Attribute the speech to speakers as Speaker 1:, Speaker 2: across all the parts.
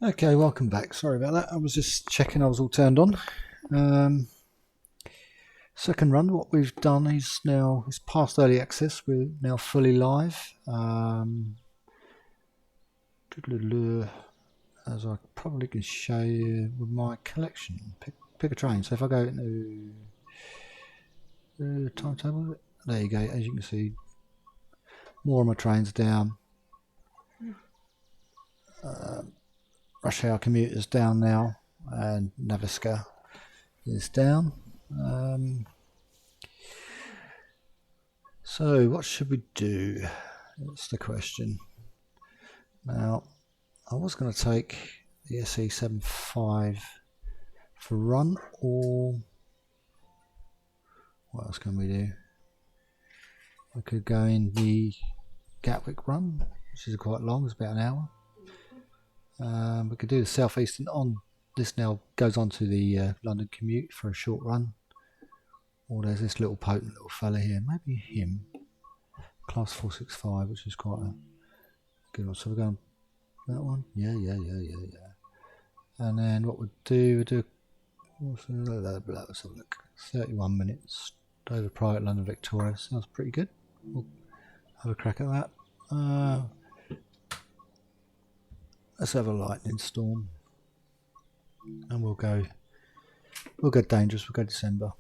Speaker 1: Okay, welcome back. Sorry about that. I was just checking I was all turned on. Um, Second run, what we've done is now it's past early access. We're now fully live. As I probably can show you with my collection. Pick a train. So if I go into the timetable, there you go. As you can see, more of my trains down. Rush hour commuters down now, and Naviska is down. So what should we do? That's the question. Now, I was going to take the SE75 for run, or what else can we do? I could go in the Gatwick run, which is quite long, it's about an hour. We could do the Southeastern on. This now goes on to the London commute for a short run. Or there's this little potent little fella here, maybe him, class 465, which is quite a good one. So we're going that one, yeah. And then what we'll do, let's have a look. 31 minutes. Dover Private London Victoria. Sounds pretty good. We'll have a crack at that. Let's have a lightning storm. And we'll go dangerous, we'll go December.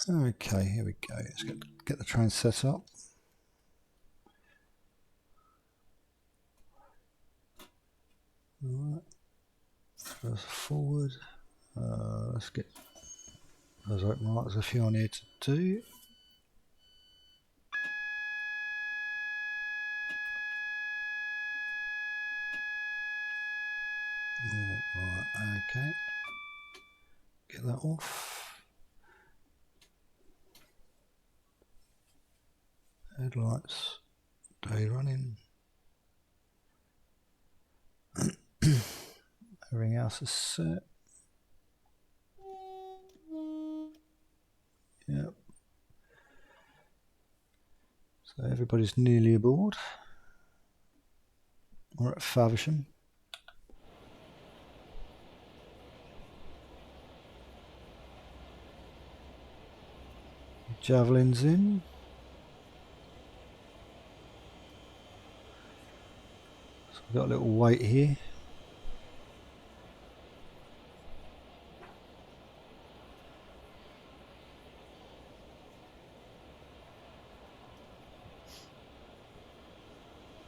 Speaker 1: Okay, here we go. Let's get the train set up. Alright. First forward. Let's get those open. Right, there's a few on here to do. Alright, okay. Get that off. Headlights. Day running. Everything else is set. Yep. So everybody's nearly aboard. We're at Faversham. Javelin's in. So we've got a little wait here.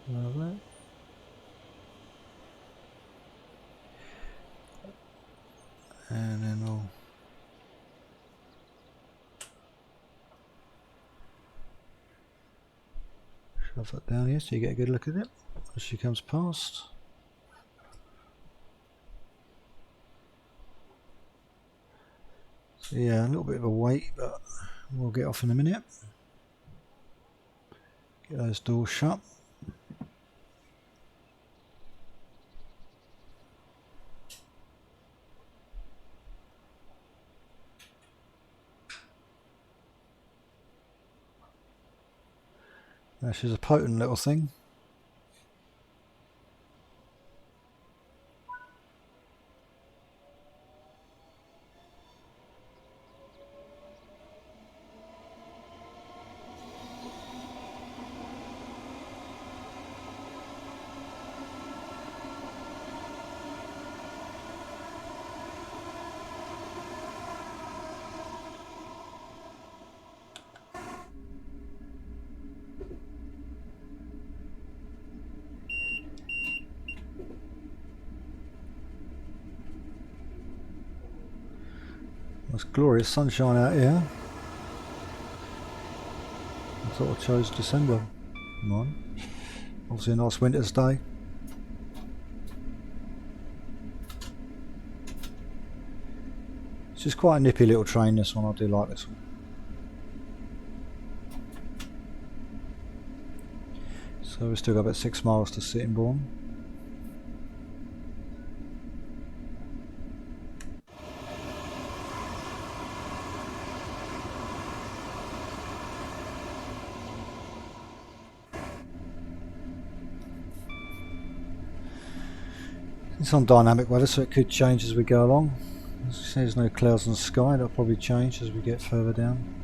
Speaker 1: Lovely. And then I'll shove that down here so you get a good look at it as she comes past. So yeah, a little bit of a wait, but we'll get off in a minute. Get those doors shut. Now she's a potent little thing. It's glorious sunshine out here. I thought I chose December. Mine. Obviously a nice winter's day. It's just quite a nippy little train, this one. I do like this one. So we've still got about 6 miles to Sittingbourne. It's on dynamic weather, so it could change as we go along. As you see, there's no clouds in the sky. That'll probably change as we get further down.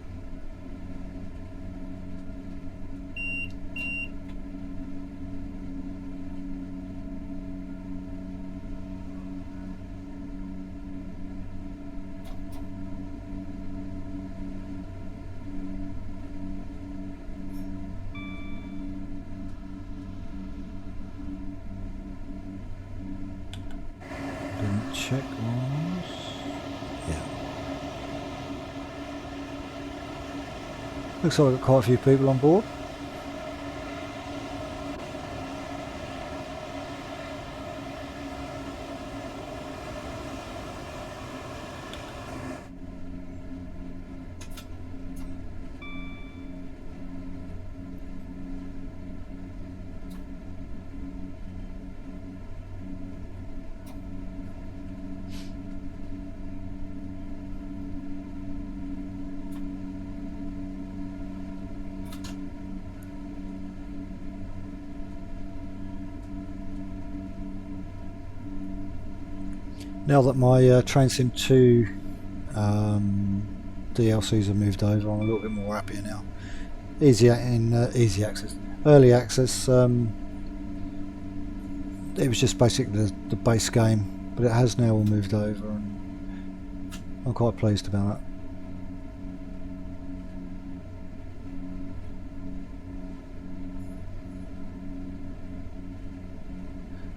Speaker 1: Check was, yeah. Looks like we've got quite a few people on board. Now that my Train Sim 2 DLCs have moved over, I'm a little bit more happier now. Easy access, early access. It was just basically the base game, but it has now all moved over, and I'm quite pleased about that.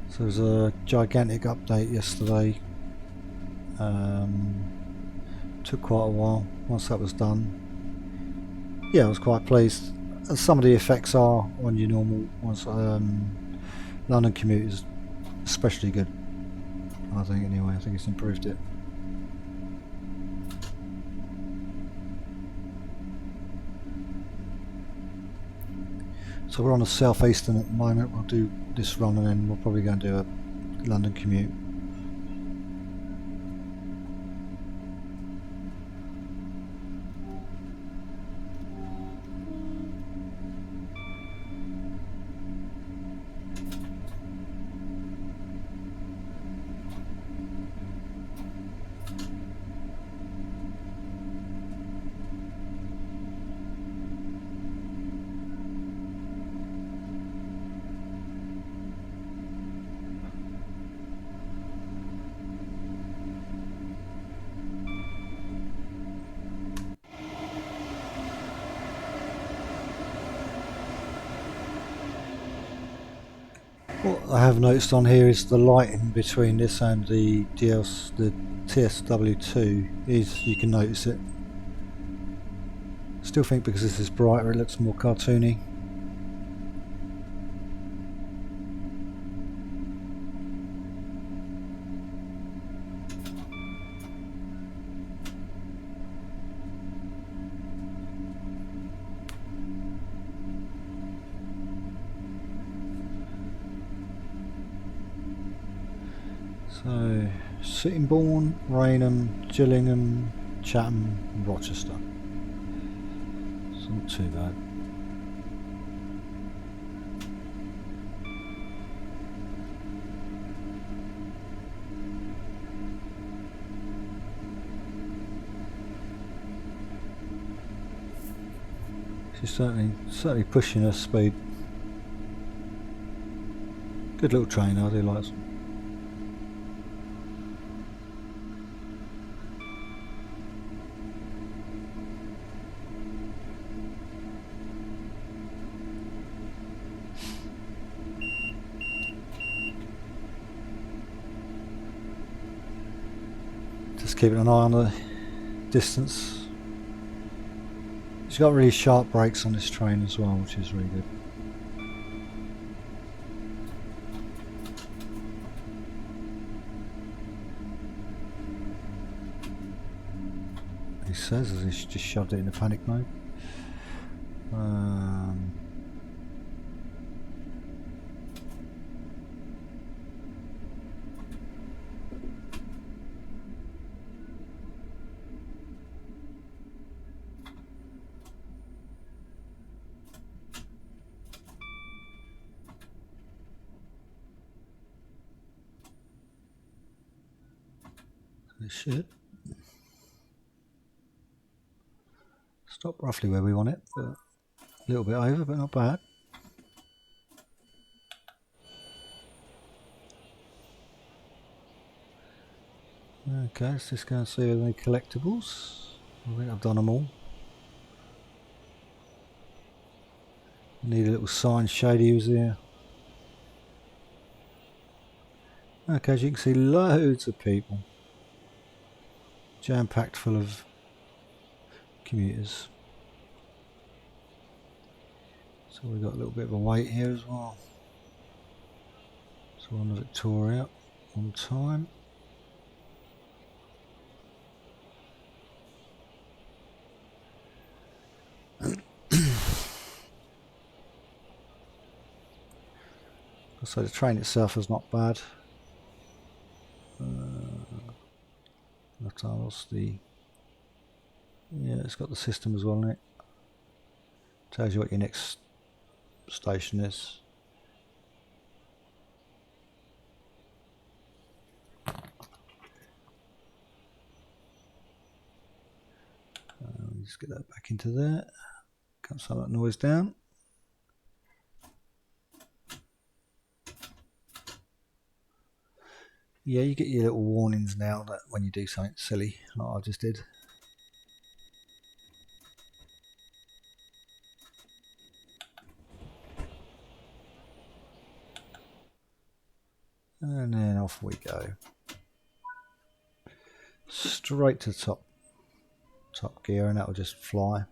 Speaker 1: So there was a gigantic update yesterday. Took quite a while. Once that was done, yeah, I was quite pleased. Some of the effects are on your normal ones. London Commute is especially good, I think. Anyway, I think it's improved it. So we're on a southeastern at the moment. We'll do this run and then we'll probably go and do a London Commute. What I have noticed on here is the lighting between this and the TSW2 is, you can notice it. Still think because this is brighter it looks more cartoony. So, Sittingbourne, Rainham, Gillingham, Chatham, and Rochester. It's not too bad. She's certainly pushing her speed. Good little train, I do like it. Just keeping an eye on the distance. She's got really sharp brakes on this train as well, which is really good. He says as he's just shoved it into panic mode. it should. Stop roughly where we want it, but a little bit over, but not bad. Okay, let's just go and see any collectibles. I think I've done them all. Need a little sign shady who's there. Okay, as you can see, loads of people. Jam-packed full of commuters. So we've got a little bit of a wait here as well. So we're on the Victoria on time. So the train itself is not bad. Yeah, it's got the system as well in it. Tells you what your next station is. Just get that back into there. Cut some of that noise down. Yeah, you get your little warnings now that when you do something silly, like I just did. And then off we go. Straight to top gear, and that will just fly.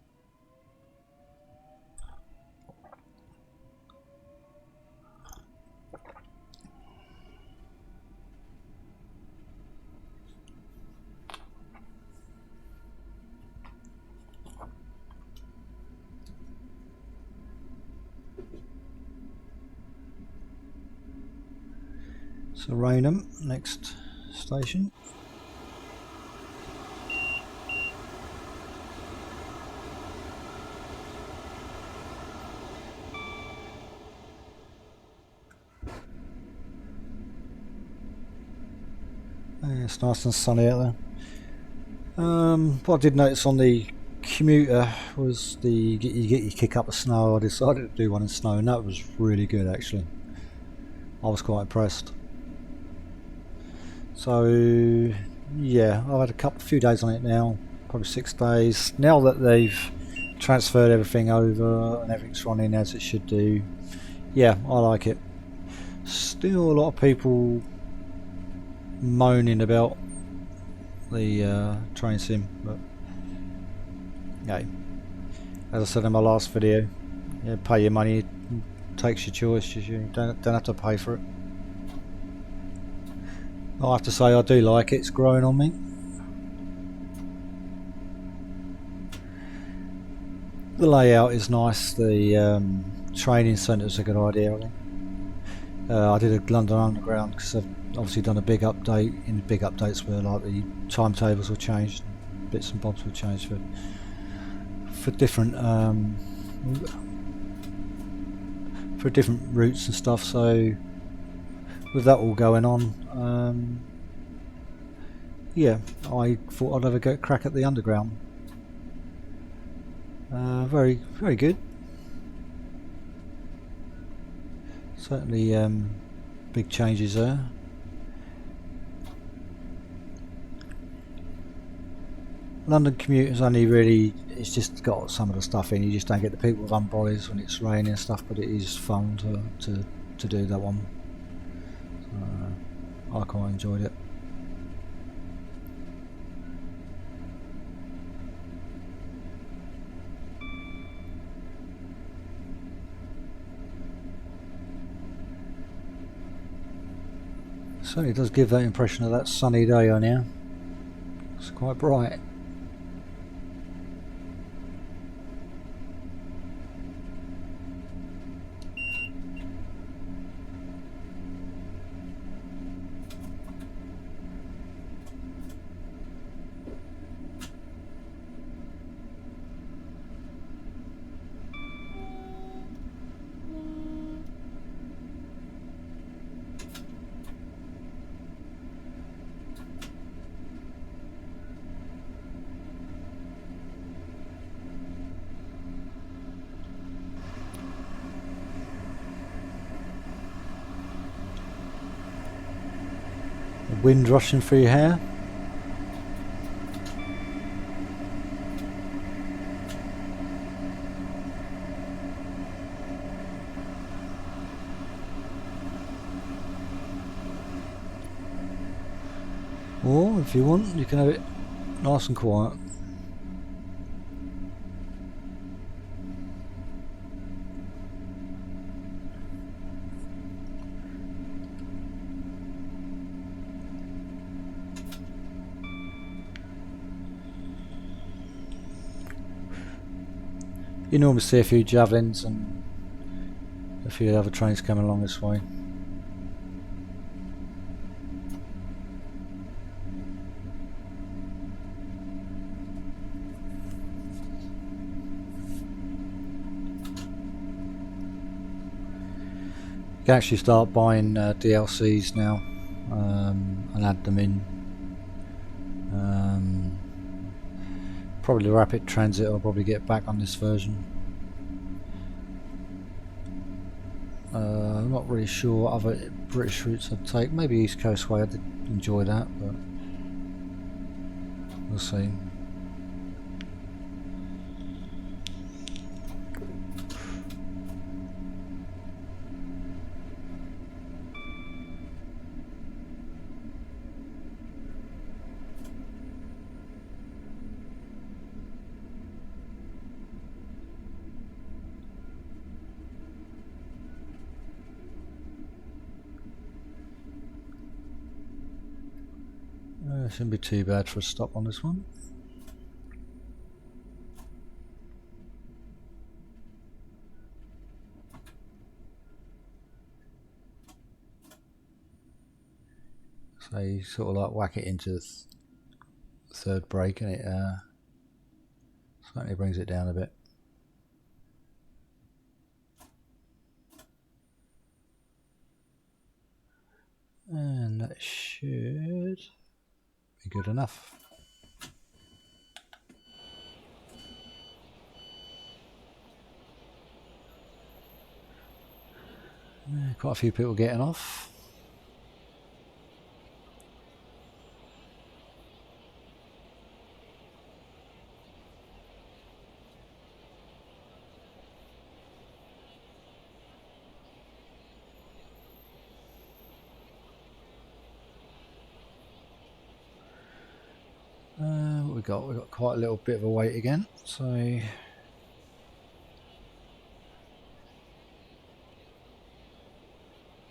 Speaker 1: So Raynham, next station. Yeah, it's nice and sunny out there. What I did notice on the commuter was you get your kick up of snow. I decided to do one in snow, and that was really good actually. I was quite impressed. So yeah, I've had a few days on it now, probably 6 days. Now that they've transferred everything over and everything's running as it should do, yeah, I like it. Still a lot of people moaning about the train sim, but yeah, as I said in my last video, yeah, pay your money, it takes your choice, you don't have to pay for it. I have to say I do like it, it's growing on me. The layout is nice, the training centre is a good idea I think. I did a London Underground because I've obviously done a big update, in the big updates where like the timetables were changed, bits and bobs were changed for different routes and stuff, so with that all going on, yeah, I thought I'd have a crack at the Underground. Very, very good. Certainly big changes there. London commute is only really, it's just got some of the stuff in, you just don't get the people with umbrellas when it's raining and stuff, but it is fun to do that one. I quite enjoyed it. Certainly does give that impression of that sunny day on here. It's quite bright. Wind rushing through your hair. Or if you want, you can have it nice and quiet. You normally see a few javelins and a few other trains coming along this way. You can actually start buying DLCs now and add them in. Probably Rapid Transit I'll probably get back on this version. I'm not really sure what other British routes I'd take. Maybe East Coast Way, I'd enjoy that, but we'll see. Shouldn't be too bad for a stop on this one. So you sort of like whack it into the third brake and it certainly brings it down a bit. And that should be good enough. Quite a few people getting off. We've got quite a little bit of a wait again, so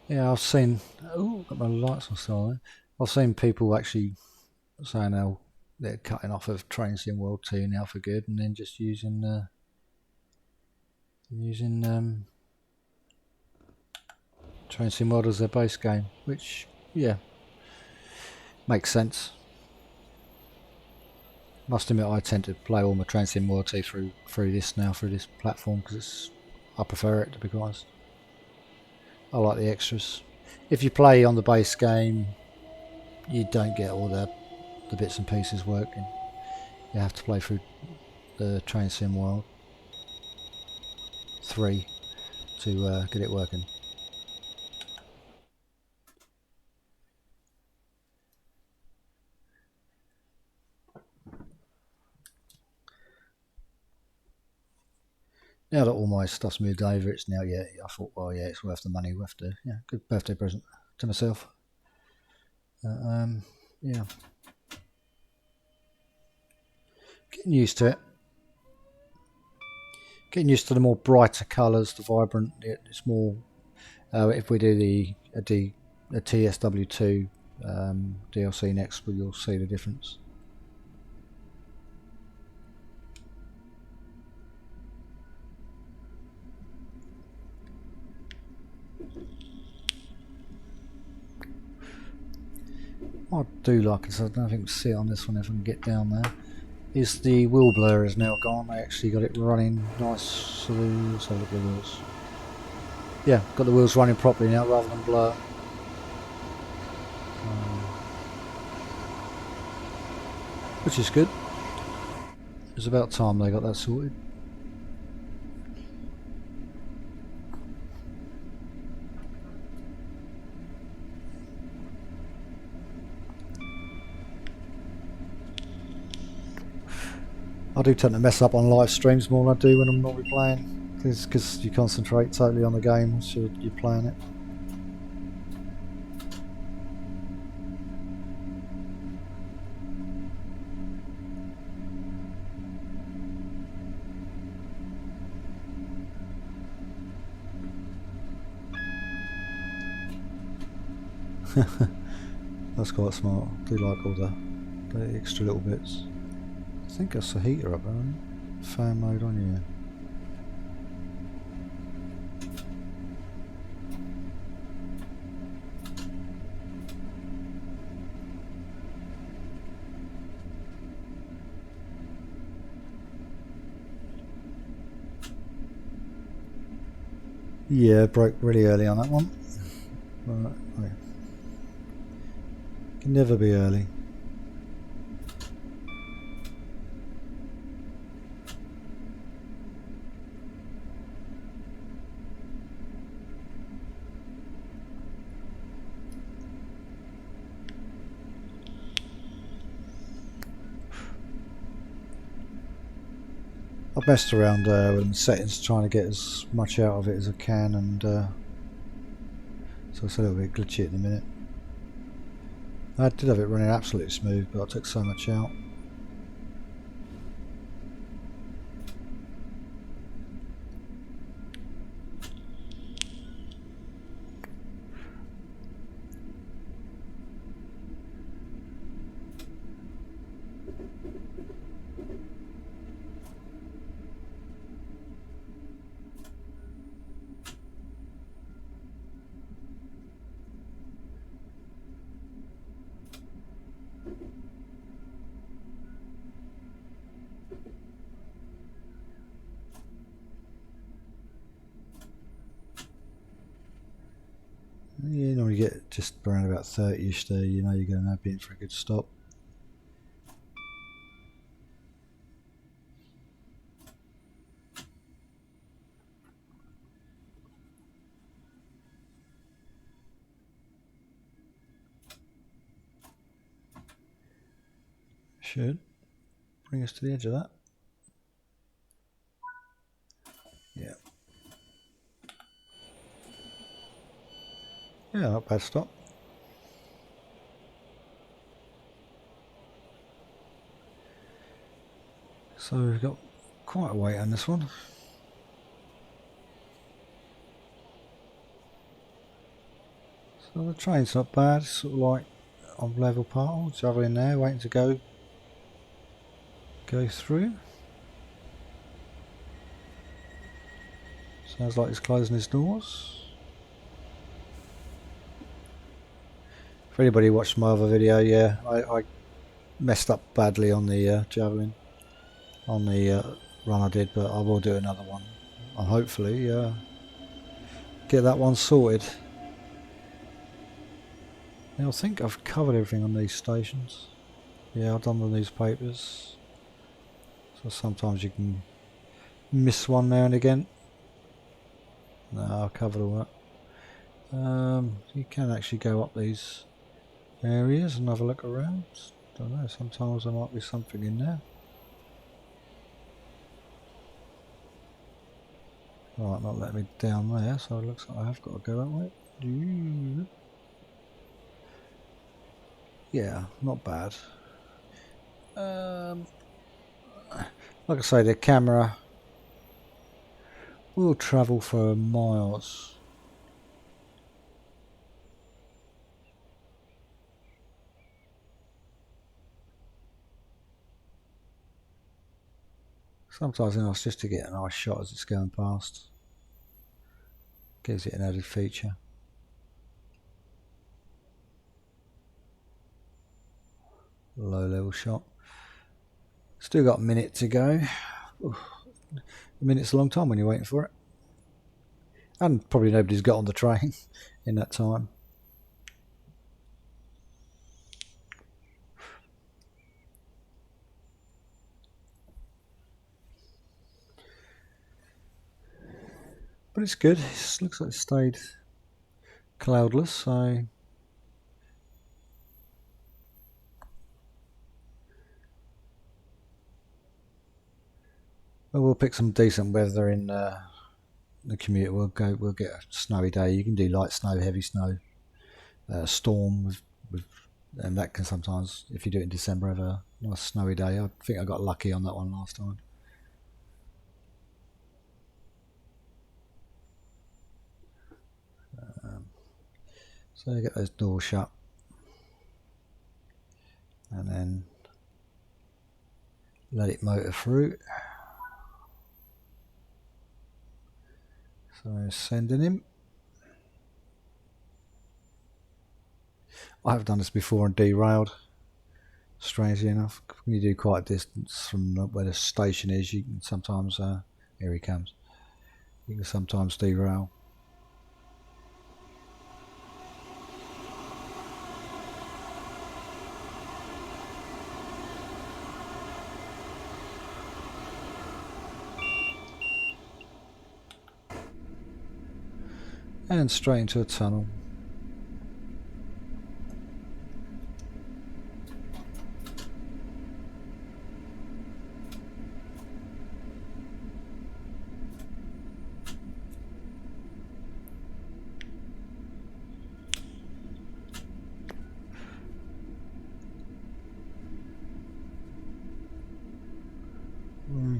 Speaker 1: yeah, I've seen. Oh, got my lights on still there. I've seen people actually saying they're cutting off of Train Sim World 2 now for good, and then just using Train Sim World as their base game, which yeah makes sense. Must admit, I tend to play all my Train Sim World 2 through this platform because I prefer it, to be honest. I like the extras. If you play on the base game, you don't get all the bits and pieces working. You have to play through the Train Sim World 3 to get it working. Now that all my stuff's moved over, it's now, yeah, I thought, well, yeah, it's worth the money, worth the, yeah, good birthday present to myself. Yeah. Getting used to it. Getting used to the more brighter colours, the vibrant, it's more, if we do a TSW2 DLC next, you'll see the difference. What I do like is, I don't think we can see it on this one if I can get down there, is the wheel blur is now gone. I actually got it running nice. So let's have a look at the wheels. Yeah, got the wheels running properly now rather than blur. Which is good. It's about time they got that sorted. I do tend to mess up on live streams more than I do when I'm normally playing, because you concentrate totally on the game once you're playing it. That's quite smart. I do like all the extra little bits. I think that's the heater up there, isn't it? Fan mode on, yeah. Yeah, broke really early on that one. Right. Can never be early. I've messed around with the settings trying to get as much out of it as I can, and so it's a little bit glitchy at the minute. I did have it running absolutely smooth, but I took so much out. You normally get just around about 30ish there, you know you're going to be in for a good stop. Should bring us to the edge of that. Yeah. Yeah, not bad stop. So we've got quite a weight on this one. So the train's not bad, sort of like on level part, travelling there, waiting to go through. Sounds like he's closing his doors. For anybody who watched my other video, yeah, I messed up badly on the javelin, on the run I did, but I will do another one. I'll hopefully get that one sorted. Now I think I've covered everything on these stations. Yeah, I've done the newspapers. So sometimes you can miss one now and again. No, I've covered all that. You can actually go up these areas and have a look around. Don't know, sometimes there might be something in there. Right, not letting me down there, so it looks like I have got to go that way. Yeah, not bad. Like I say, the camera will travel for miles. Sometimes it's nice just to get a nice shot as it's going past. Gives it an added feature. Low level shot. Still got a minute to go. Oof. A minute's a long time when you're waiting for it. And probably nobody's got on the train in that time. But it's good. It looks like it stayed cloudless, so Well, we'll pick some decent weather in the commute. We'll get a snowy day. You can do light snow, heavy snow, storm with and that can sometimes, if you do it in December, have a nice snowy day. I think I got lucky on that one last time. So get those doors shut, and then let it motor through. So sending him. I have done this before and derailed. Strangely enough, when you do quite a distance from where the station is, you can sometimes, here he comes, you can sometimes derail. And straight into a tunnel.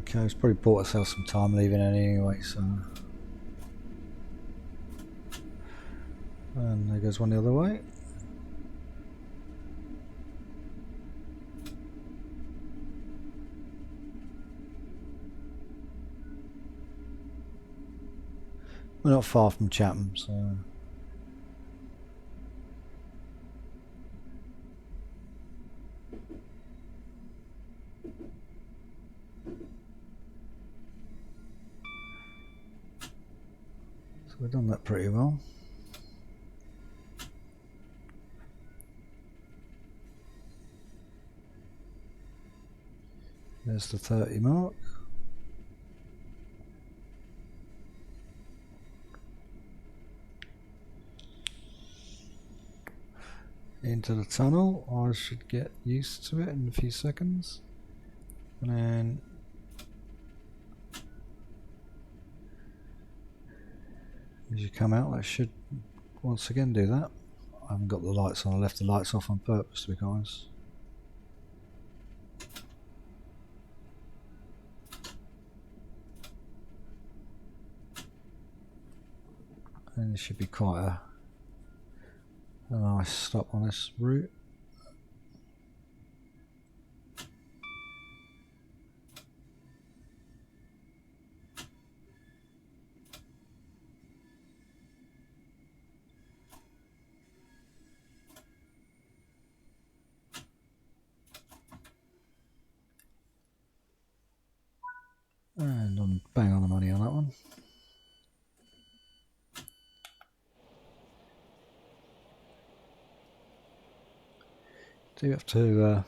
Speaker 1: Okay, it's probably bought herself some time leaving it anyway, so. And there goes one the other way. We're not far from Chatham, so. So we've done that pretty well. There's the 30 mark. Into the tunnel. I should get used to it in a few seconds. And then as you come out, that should once again do that. I haven't got the lights on. I left the lights off on purpose, to be honest. And there should be quite a nice stop on this route. And I'm bang on the money on that one. Do you have to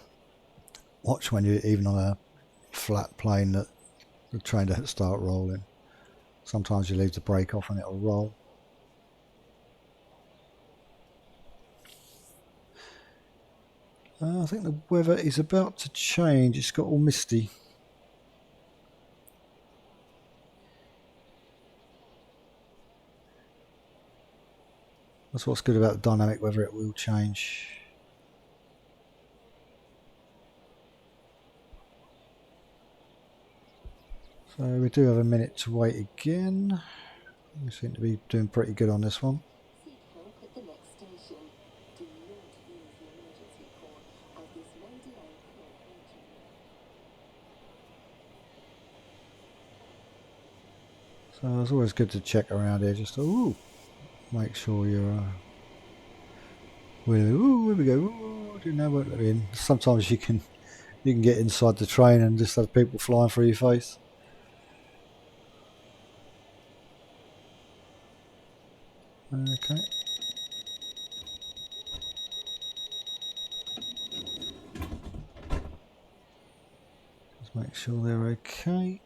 Speaker 1: watch when you're even on a flat plane that the train doesn't start rolling? Sometimes you leave the brake off and it'll roll. I think the weather is about to change. It's got all misty. That's what's good about the dynamic weather, it will change. So we do have a minute to wait again. We seem to be doing pretty good on this one. So it's always good to check around here just to make sure you're where we go. Ooh, didn't know what we're in. Sometimes you can get inside the train and just have people flying through your face. Okay. Just make sure they're okay.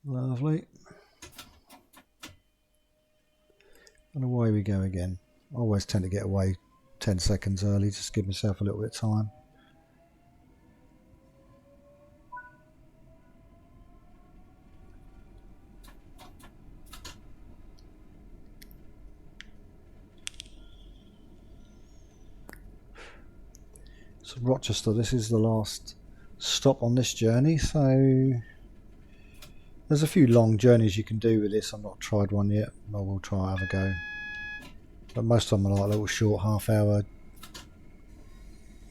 Speaker 1: Lovely. And away we go again. I always tend to get away 10 seconds early, just give myself a little bit of time. Rochester. This is the last stop on this journey, so there's a few long journeys you can do with this. I've not tried one yet, but we'll try have a go. But most of them are like little short half-hour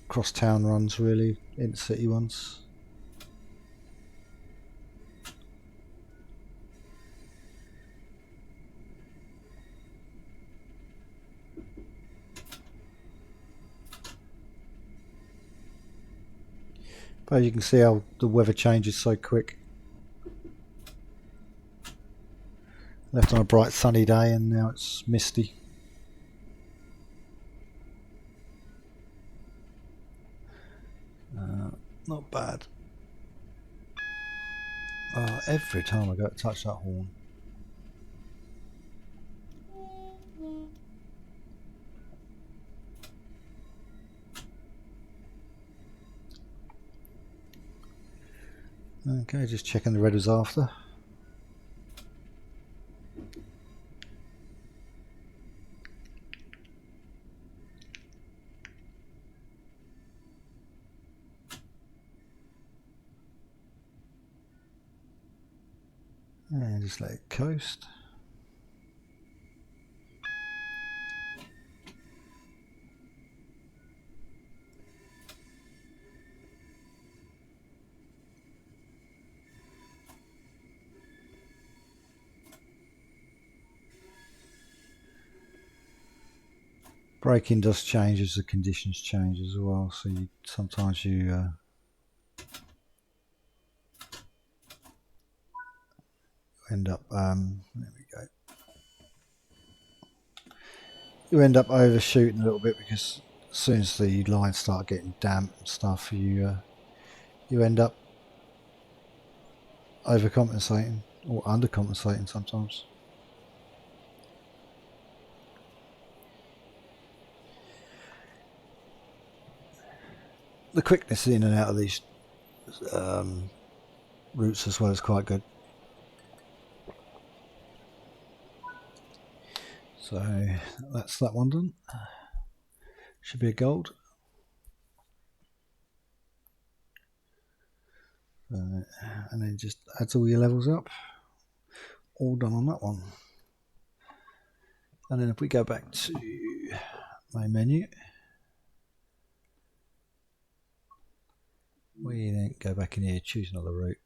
Speaker 1: cross-town runs, really, intercity ones. But you can see how the weather changes so quick. Left on a bright sunny day and now it's misty. Not bad. Every time I go to touch that horn. Okay, just checking the red was after. And just let it coast. Braking does change as the conditions change as well, so sometimes you end up there we go. You end up overshooting a little bit because as soon as the lines start getting damp and stuff, you end up overcompensating or undercompensating sometimes. The quickness in and out of these routes as well is quite good. So that's that one done. Should be a gold. And then just adds all your levels up. All done on that one. And then if we go back to main menu, we then go back in here, choose another route.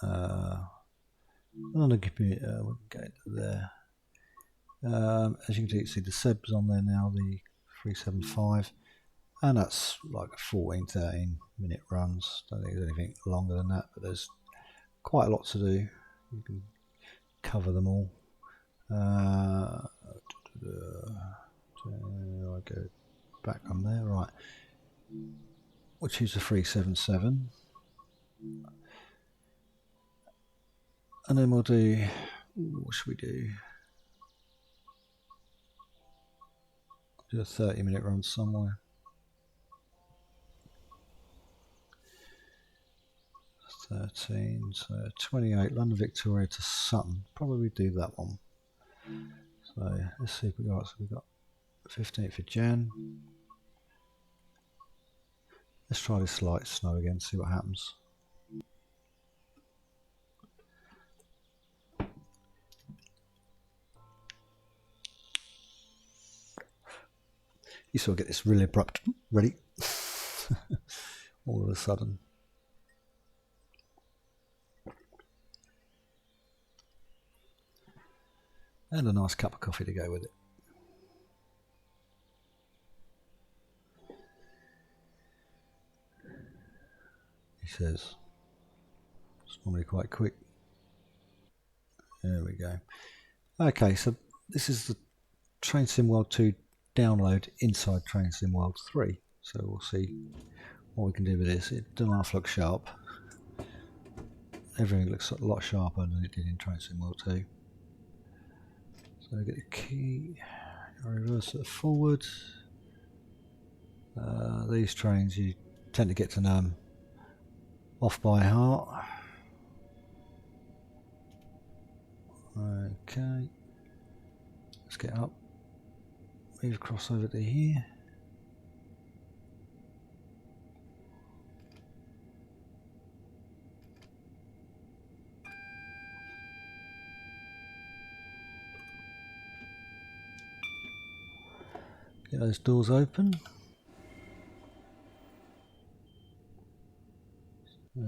Speaker 1: On the computer, we'll go to there. As you can see the Seb's on there now, the 375, and that's like 14-13 minute runs. Don't think there's anything longer than that, but there's quite a lot to do. You can cover them all. I go back on there, right? We'll choose the 377, and then we'll do. What should we do? Do a 30-minute run somewhere. 13, so 28, London Victoria to Sutton. Probably do that one. So let's see if we got. So we've got 15th of Jan. Let's try this light snow again. See what happens. You sort of get this really abrupt ready all of a sudden. And a nice cup of coffee to go with it. He says it's normally quite quick. There we go. Okay, so this is the Train Sim World 2 download inside Train Sim World 3. So we'll see what we can do with this. It doesn't half look sharp. Everything looks a lot sharper than it did in Train Sim World 2. So we get the key, reverse it forward. These trains you tend to get to know them off by heart. Okay, let's get up, move across over to here. Get those doors open.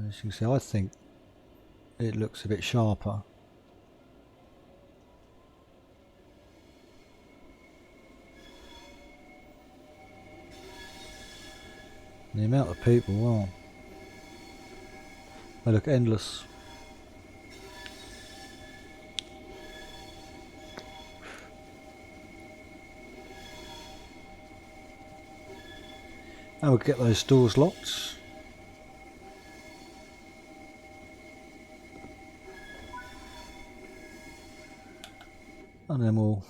Speaker 1: As you can see, I think it looks a bit sharper. The amount of people, wow, they look endless. And we'll get those doors locked. And then we'll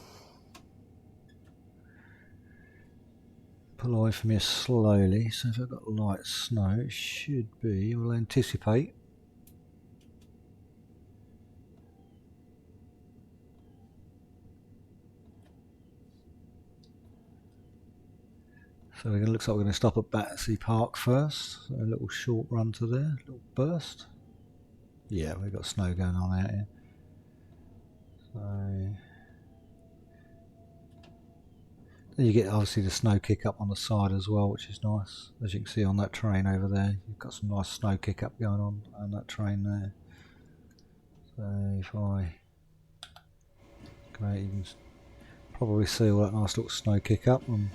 Speaker 1: pull away from here slowly. So if I've got light snow, it should be, we'll anticipate. So it looks like we're going to stop at Battersea Park first. So a little short run to there, a little burst. Yeah, we've got snow going on out here. So then you get obviously the snow kick up on the side as well, which is nice. As you can see on that train over there, you've got some nice snow kick up going on that train there. So if I go out, you can probably see all that nice little snow kick up, and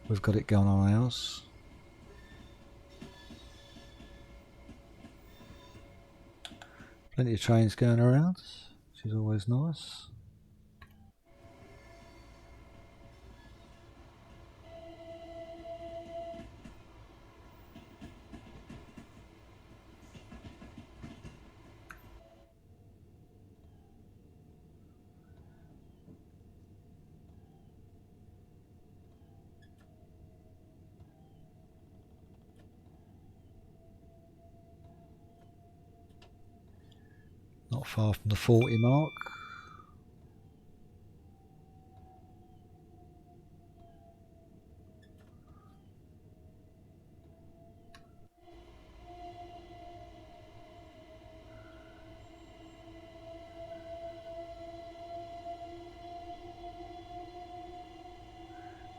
Speaker 1: we've got it going on ours. Plenty of trains going around, which is always nice. Not far from the 40 mark.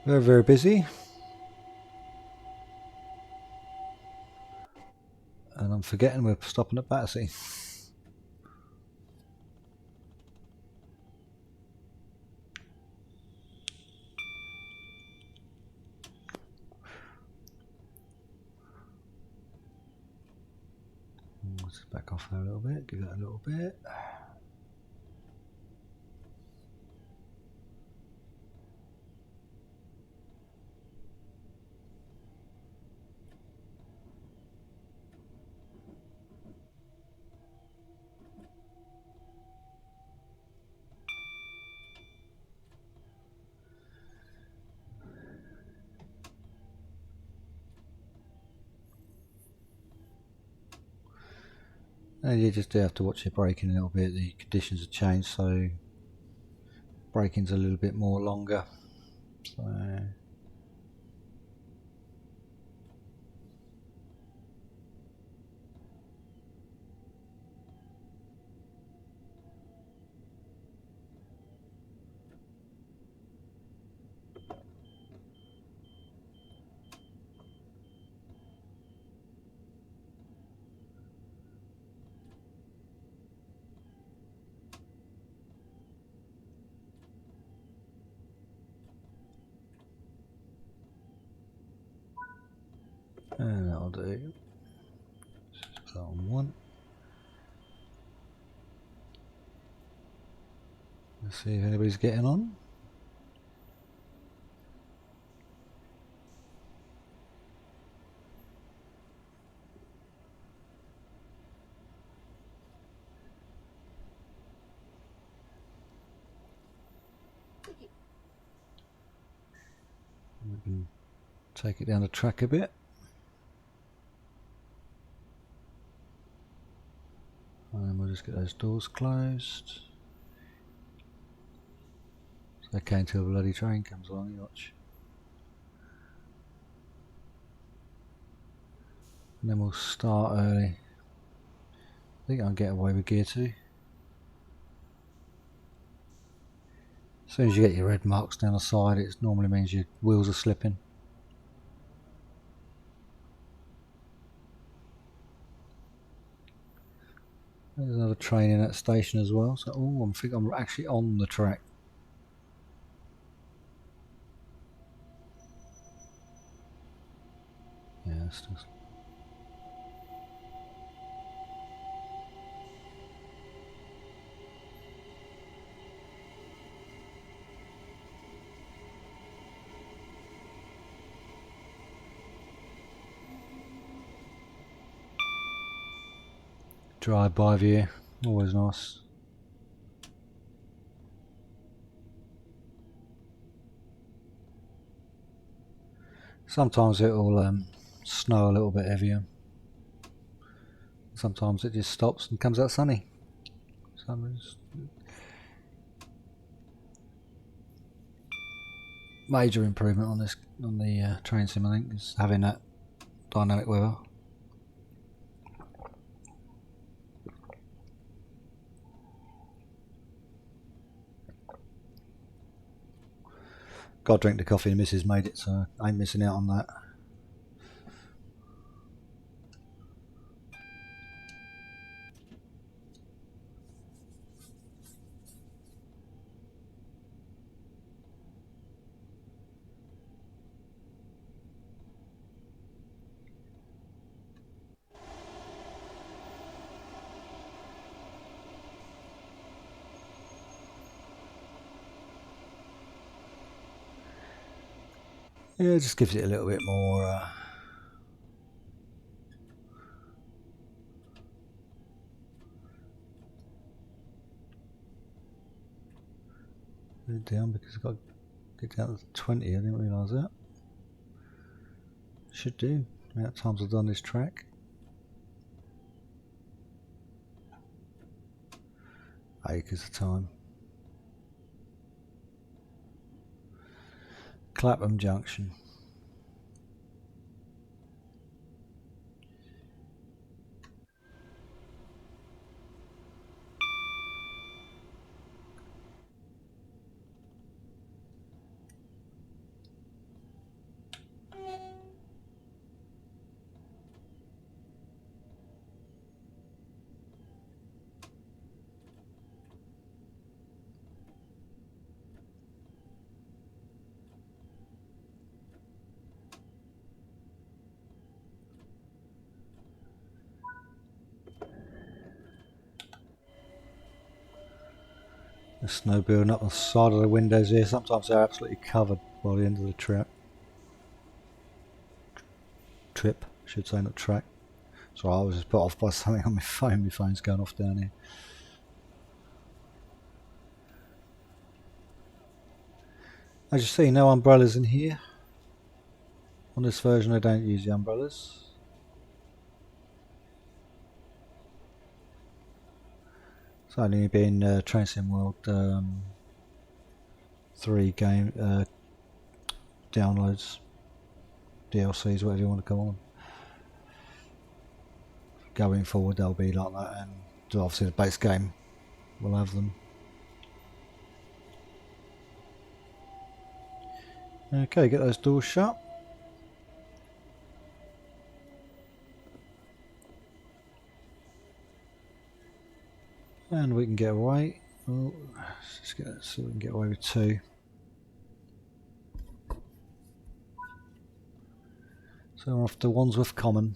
Speaker 1: Very, very busy. And I'm forgetting we're stopping at Battersea. Let's back off there a little bit, give that a little bit. And you just do have to watch your braking a little bit. The conditions have changed, so braking's a little bit more longer. So and that'll do. Just put that on one. Let's see if anybody's getting on. We can take it down the track a bit. And then we'll just get those doors closed. It's okay until the bloody train comes along, you watch. And then we'll start early. I think I'll get away with gear 2. As soon as you get your red marks down the side, it normally means your wheels are slipping. There's another train in that station as well. So, I think I'm actually on the track. Yeah, it's just... drive-by view, always nice. Sometimes it'll snow a little bit heavier. Sometimes it just stops and comes out sunny. Major improvement on the train sim, I think, is having that dynamic weather. Got to drink the coffee, and Mrs. made it, so I ain't missing out on that. Yeah, it just gives it a little bit more down, because I've got to get down to 20. I didn't realise that. Should do. How many times I've done this track? Acres of time. Clapham Junction. The snow building up on the side of the windows here. Sometimes they're absolutely covered by the end of the trip, I should say, not track. So I was just put off by something on my phone. My phone's going off down here. As you see, no umbrellas in here. On this version I don't use the umbrellas. It's only been Train Sim World 3 game downloads, DLCs, whatever you want to call them. Going forward they'll be like that, and obviously the base game will have them. Okay, get those doors shut. And we can get away. Oh, let's get that so we can get away with 2. So we're off to Wandsworth Common.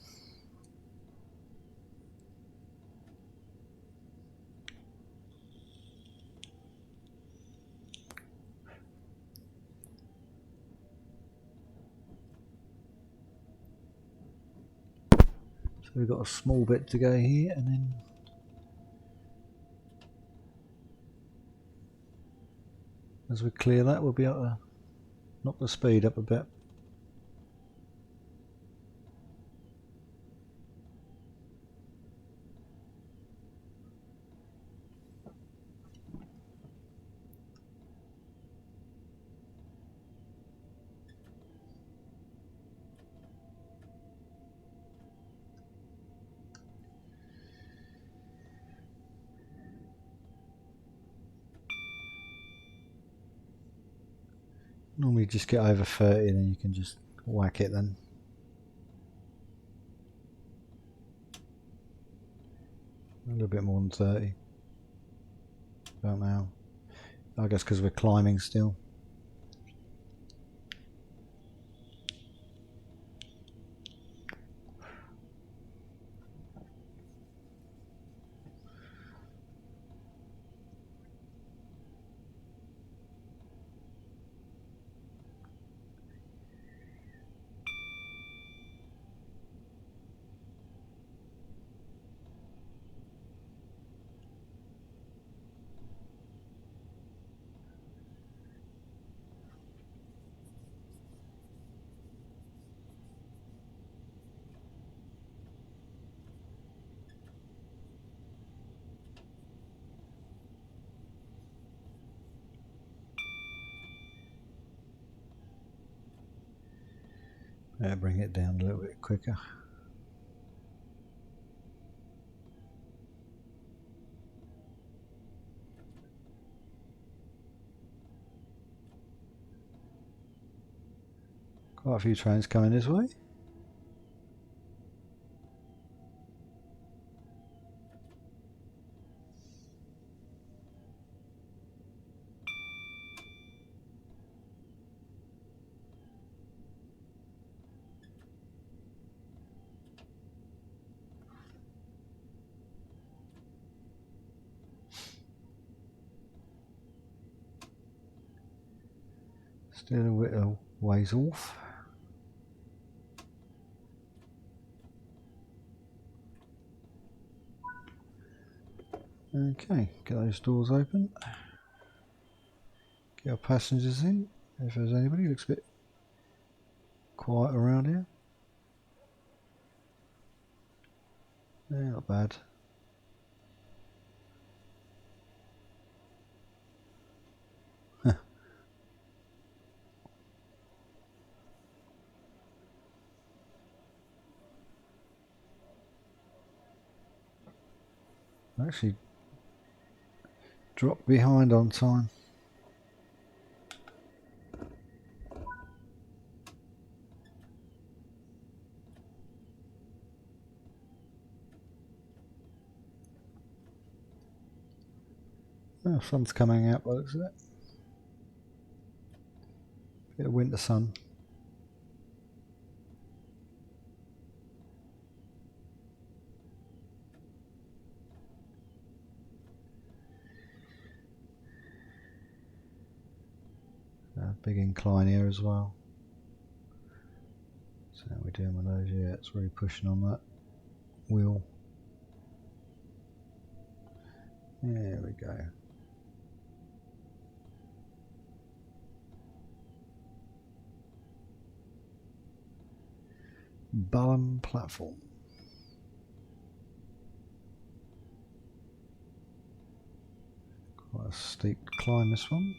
Speaker 1: So we've got a small bit to go here, and then as we clear that we'll be able to knock the speed up a bit. Normally just get over 30 and then you can just whack it then. A little bit more than 30. About now. I guess because we're climbing still. Better bring it down a little bit quicker. Quite a few trains coming this way. Still a bit of ways off. Okay, get those doors open. Get our passengers in. If there's anybody, looks a bit quiet around here. Yeah, not bad. Actually dropped behind on time. Oh, sun's coming out by the looks of it. Bit of winter sun. Big incline here as well. So how we doing with those? Yeah, it's really pushing on that wheel. There we go. Balham platform. Quite a steep climb this one.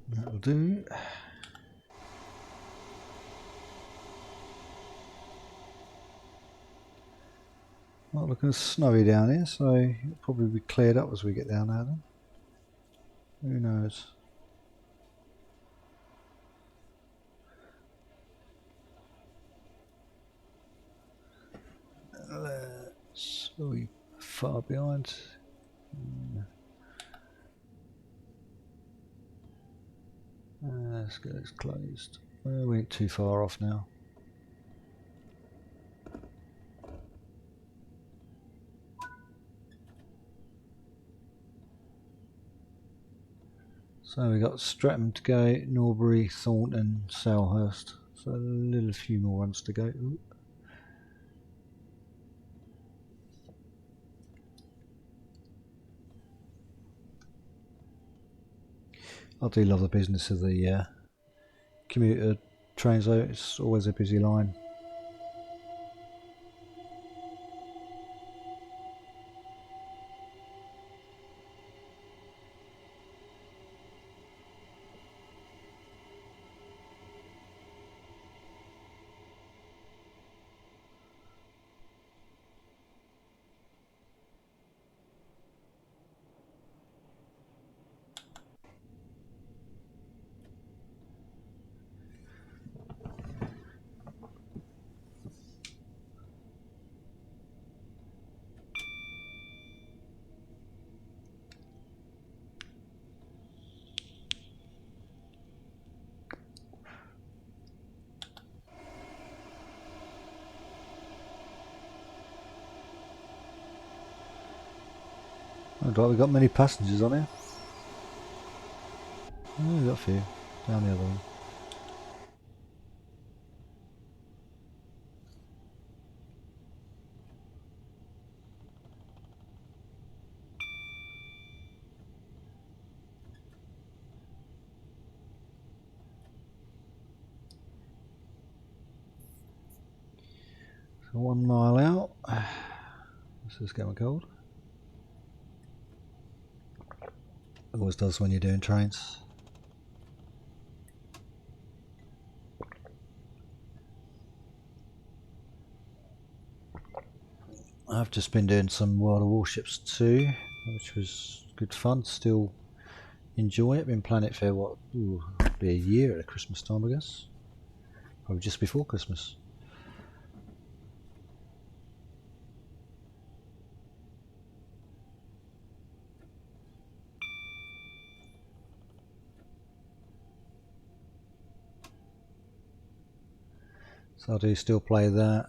Speaker 1: That'll do. Not looking snowy down here, so it'll probably be cleared up as we get down there then. Who knows? Are we far behind? Let's get this closed. We ain't too far off now. So we got Streatham to go, Norbury, Thornton, Salehurst. So a little few more runs to go. Ooh. I do love the business of the commuter trains though, it's always a busy line. Oh, right, we've got many passengers on here. Oh, we've got a few. Down the other one. So 1 mile out. This is getting cold. It always does when you're doing trains. I've just been doing some World of Warships 2, which was good fun. Still enjoy it. Been playing it for what? Ooh, be a year at Christmas time, I guess. Probably just before Christmas. So I do still play that.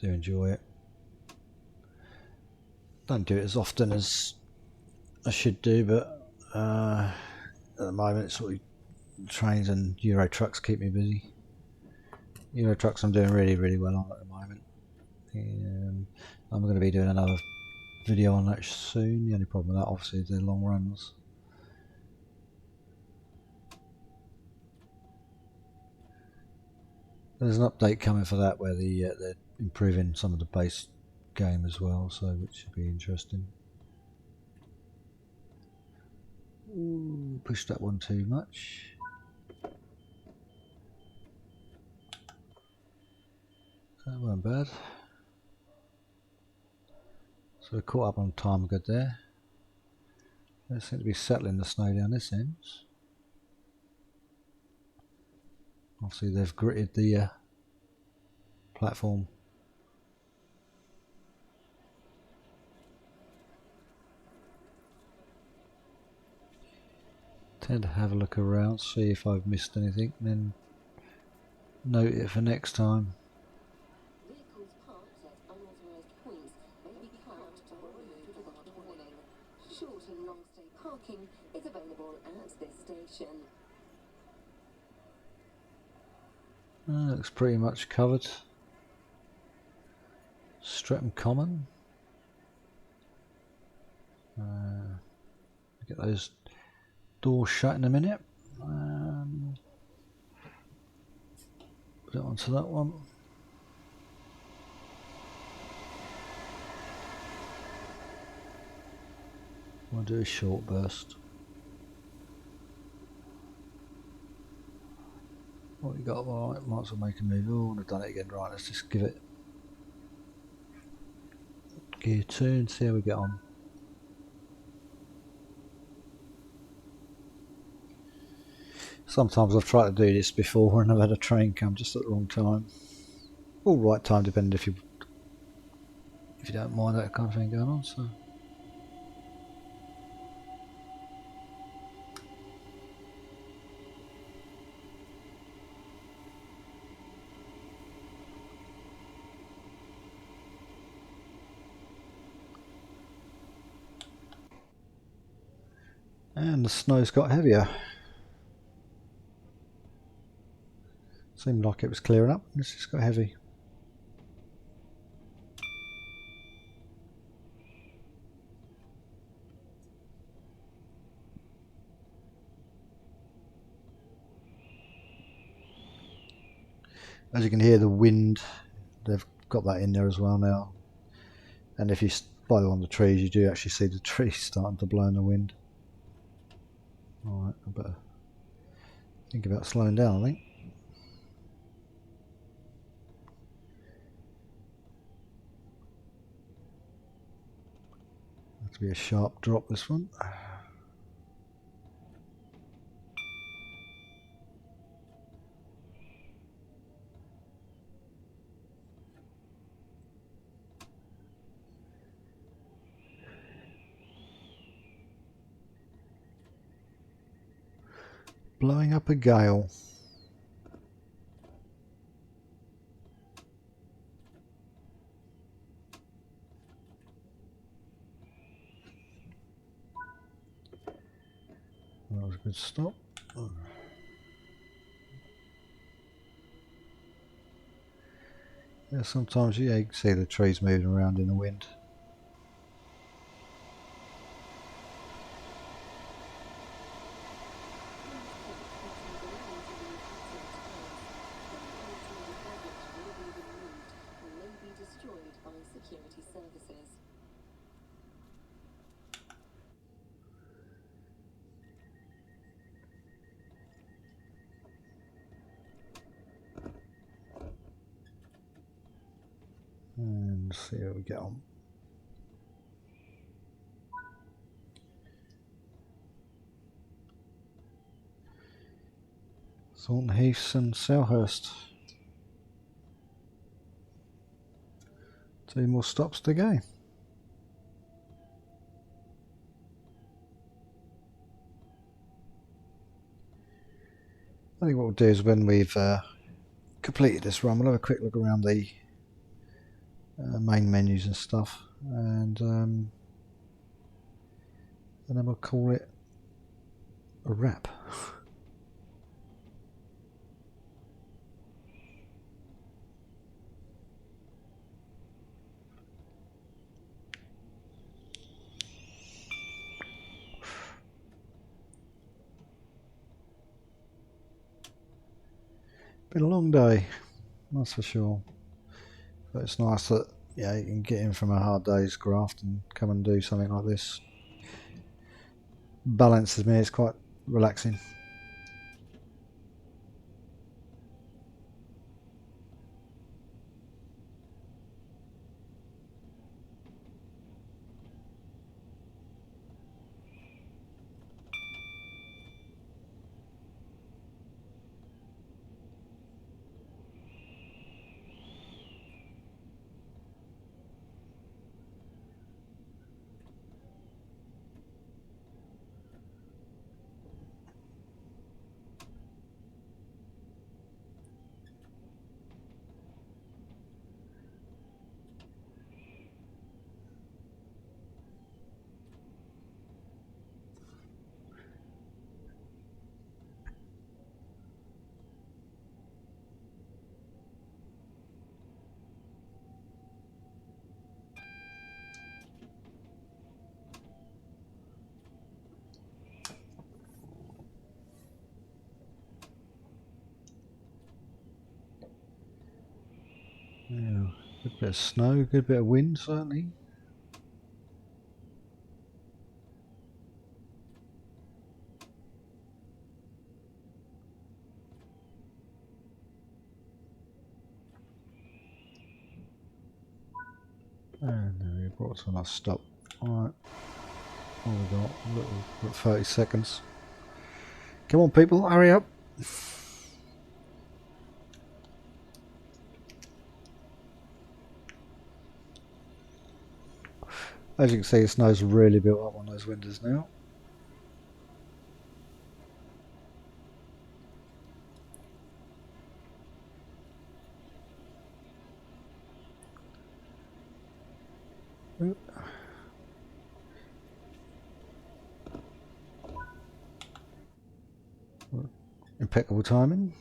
Speaker 1: Do enjoy it. Don't do it as often as I should do, but at the moment it's sort of trains and Euro trucks keep me busy. Euro trucks I'm doing really well on at the moment. I'm going to be doing another video on that soon. The only problem with that obviously is they're long runs. There's an update coming for that where they're improving some of the base game as well, so which should be interesting. Ooh, pushed that one too much. That weren't bad. So we're caught up on time good there. They seem to be settling the snow down this end. Obviously they've gritted the platform. Tend to have a look around, see if I've missed anything, and then note it for next time.
Speaker 2: Vehicles parked at unauthorised points may be capped or removed without warning. Short and long stay parking is available at this station.
Speaker 1: Looks pretty much covered. Streatham Common. Get those doors shut in a minute. Put it onto that one. We'll do a short burst. What we got? Right, might as well make a move. Oh, I've done it again. Right, let's just give it gear 2 and see how we get on. Sometimes I've tried to do this before and I've had a train come just at the wrong time. All right time, depending if you don't mind that kind of thing going on. So. And the snow's got heavier. Seemed like it was clearing up, and it's just got heavy. As you can hear, the wind, they've got that in there as well now. And if you follow on the trees, you do actually see the trees starting to blow in the wind. Alright, I better think about slowing down, I think. Have to be a sharp drop, this one. Blowing up a gale. That was a good stop. Yeah, sometimes you can see the trees moving around in the wind. And see how we get on. Thornton Heath and Selhurst. 2 more stops to go. I think what we'll do is when we've completed this run, we'll have a quick look around the main menus and stuff, and then we'll call it a wrap. Been a long day, that's for sure. But it's nice that you can get in from a hard day's graft and come and do something like this. Balances me, it's quite relaxing. Yeah, good bit of snow, good bit of wind certainly. And then we brought to a nice stop. Alright, what we got? We've got 30 seconds. Come on people, hurry up. As you can see, the snow's really built up on those windows now. Impeccable timing.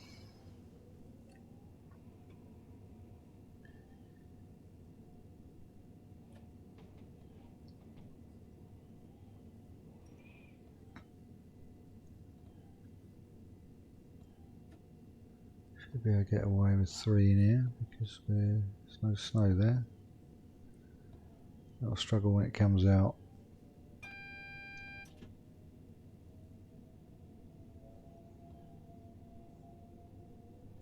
Speaker 1: Should be able to get away with 3 in here because there's no snow there. I'll struggle when it comes out.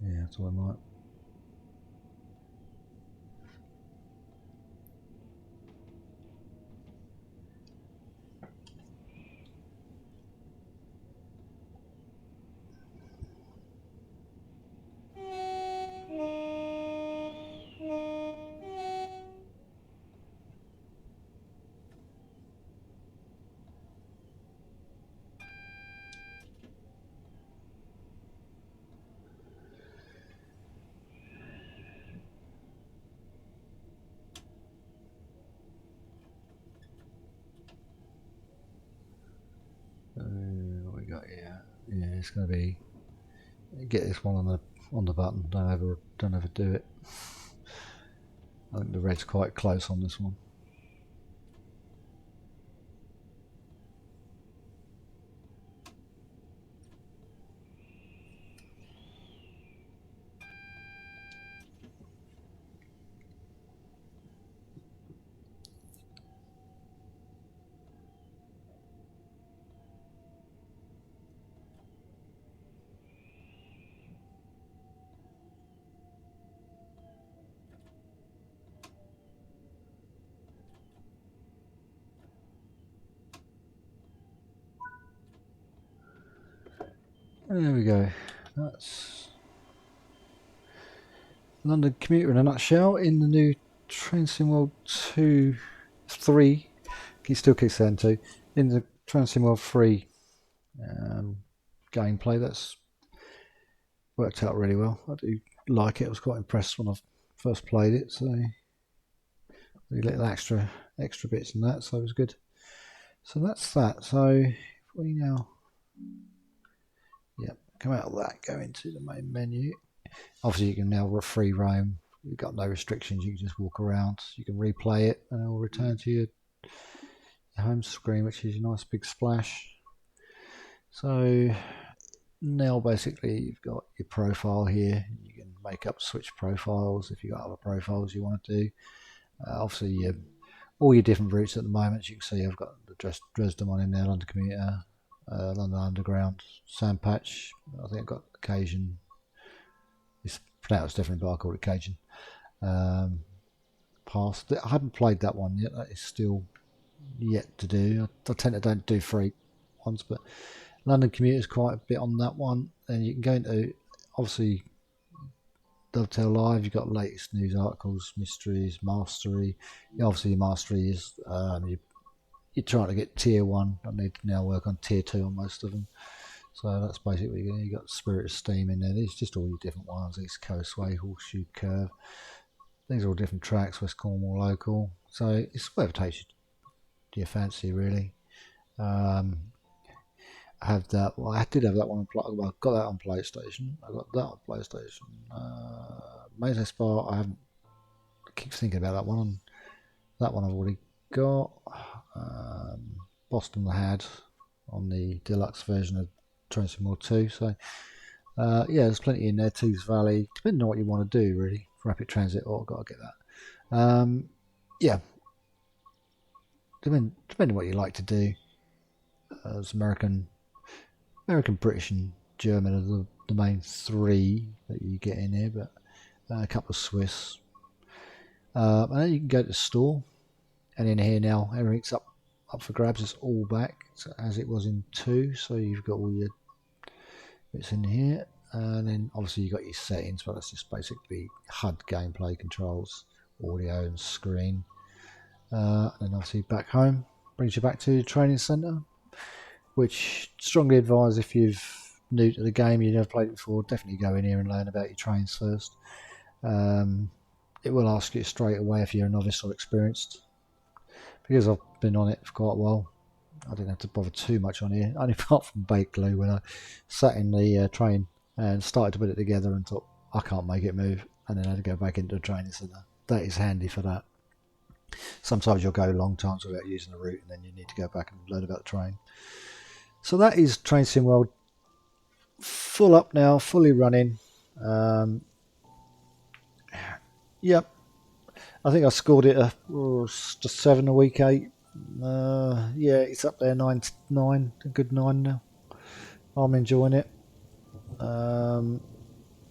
Speaker 1: Yeah, so I might. What we got here? Yeah, it's going to be get this one on the button. Don't ever do it. I think the red's quite close on this one. There we go. That's London Commuter in a nutshell. In the new Train Sim World 3, he still kicks down 2. In the Train Sim World 3 gameplay, that's worked out really well. I do like it. I was quite impressed when I first played it. So the little extra bits in that, so it was good. So that's that. So if we now. Yep, come out of that, go into the main menu. Obviously you can now free roam. You've got no restrictions, you can just walk around. You can replay it and it will return to your home screen, which is a nice big splash. So now basically you've got your profile here. You can make up switch profiles if you've got other profiles you want to do. Obviously all your different routes at the moment, you can see I've got the Dresden one in there, London Commuter, London Underground, Sandpatch. I think I've got Occasion. It's pronounced different, but I call it Cajun. Pass. I haven't played that one yet. That is still yet to do. I tend to don't do free ones, but London Commuter is quite a bit on that one. And you can go into obviously Dovetail Live. You've got latest news articles, mysteries, mastery. Obviously, your mastery is you're trying to get tier 1. I need to now work on tier 2 on most of them. So that's basically, you got Spirit of Steam in there. These just all your different ones. East Coast Way, Horseshoe Curve. These are all different tracks. West Cornwall local. So it's whatever takes you to your fancy, really. I have that. Well, I did have that one. Well, I got that on PlayStation. I got that on PlayStation. Maze Spa. I keep thinking about that one. That one I've already got. Boston the Had on the deluxe version of Train Sim World 2. So yeah, there's plenty in there. Tees Valley, depending on what you want to do, really. Rapid Transit, I've got to get that. Yeah, depending on what you like to do. As American, British, and German are the main 3 that you get in here, but a couple of Swiss. And then you can go to the store, and in here now everything's up for grabs. It's all back as it was in 2, so you've got all your bits in here, and then obviously you've got your settings, but that's just basically HUD gameplay controls, audio and screen. And obviously back home brings you back to the training centre, which strongly advise if you're new to the game, you've never played it before, definitely go in here and learn about your trains first. It will ask you straight away if you're a novice or experienced. Because I've been on it for quite a while, I didn't have to bother too much on here, only apart from Bakeley when I sat in the train and started to put it together and thought, I can't make it move, and then had to go back into the training centre. That is handy for that. Sometimes you'll go long times without using the route, and then you need to go back and learn about the terrain. So that is Train Sim World full up now, fully running. Yep, I think I scored it just 7 a week 8. Yeah, it's up there 9, a good 9 now. I'm enjoying it.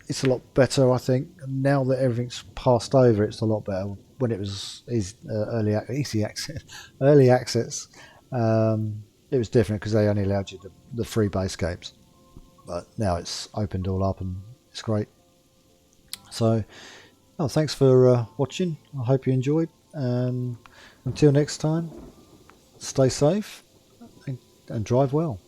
Speaker 1: It's a lot better, I think. Now that everything's passed over, it's a lot better. When it was easy access, it was different because they only allowed you the free base games. But now it's opened all up and it's great. So, thanks for watching. I hope you enjoyed. And until next time, stay safe and drive well.